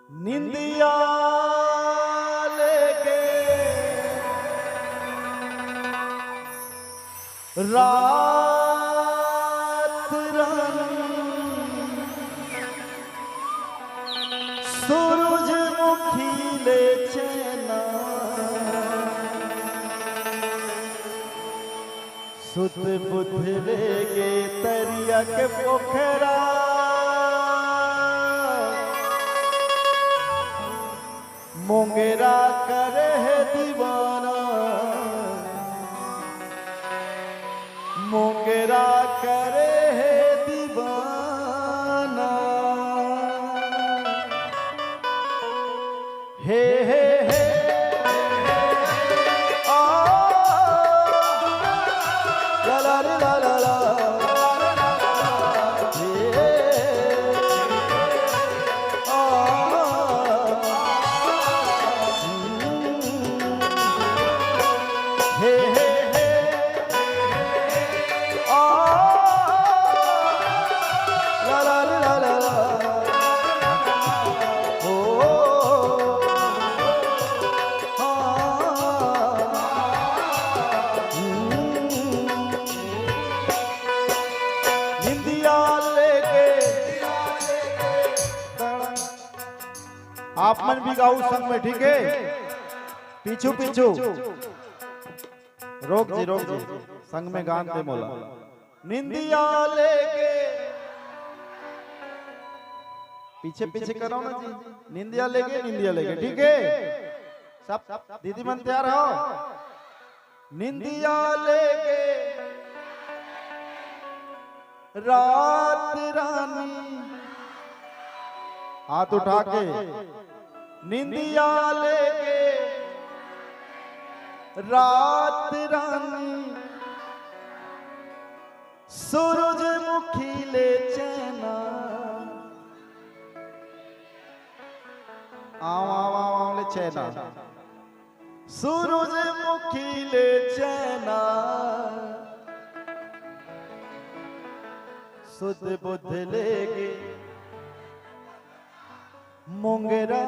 निंदिया लेके रात सूरजमुखी ले चैना सुत बुध लेके तरिया के पोखरा मोंगेरा करे है दीवाना मोंगेरा करे है दीवाना हे हे हे आ ला ला ला ला ला आप मन भी गाओ संग में, ठीक है? पीछू पीछू रोक जी संग में गान दे मोला। निंदिया लेके पीछे पीछे करो ना जी। निंदिया लेके ठीक है? सब दीदी मन तैयार हो? निंदिया लेके रात रानी हाथ उठा के निंदिया लेके रात रानी सूरजमुखी ले चैना आव ले चैना सूरजमुखी ले चैना सुध बुध लेके मोंगेरा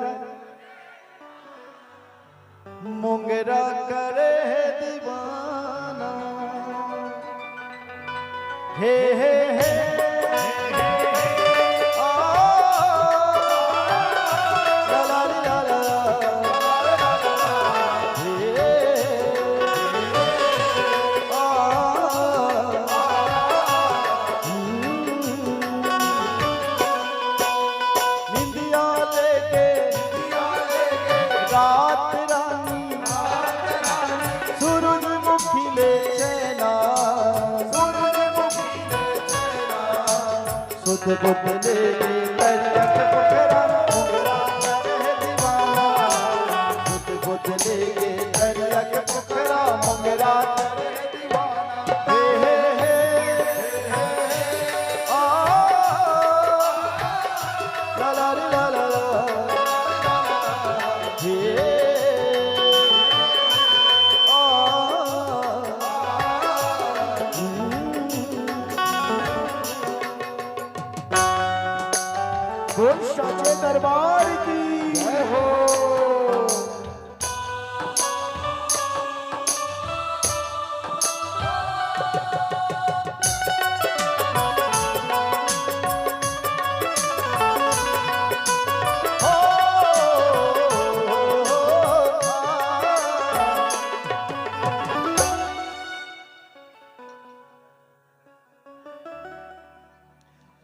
मोंगेरा करे है दीवाना हे हे हे सुध बुध लेके तरिया के पोखरा मोंगेरा करे है दीवाना सुध बुध लेके तरिया के पोखरा मोंगेरा करे है दीवाना हे हे हे आ ला ला ला ला ला हे साचे दरबार की जय हो।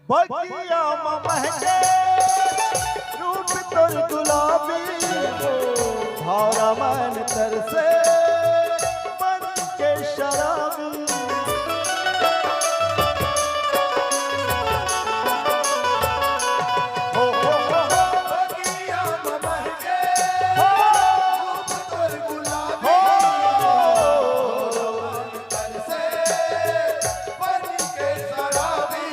बगिया महके रूप तोर गुलाबी भारा मन तरसे बन के शराबी बगिया महके रूप तोर गुलाबी तरसे बन के शराबी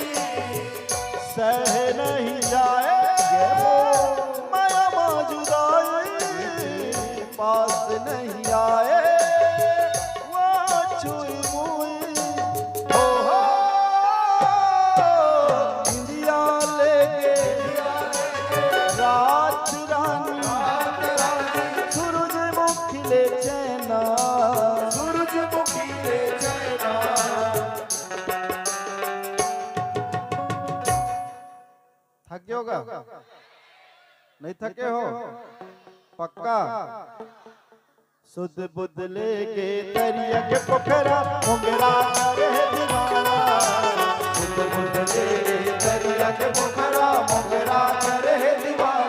सह नहीं जाए माया मौजूदाई पास नहीं थके हो? पक्का? सुध बुध लेके दरिया के पोखरा मुंगरा रहे दीवाना। सुध बुध लेके दरिया के पोखरा मुंगरा रहे दीवाना।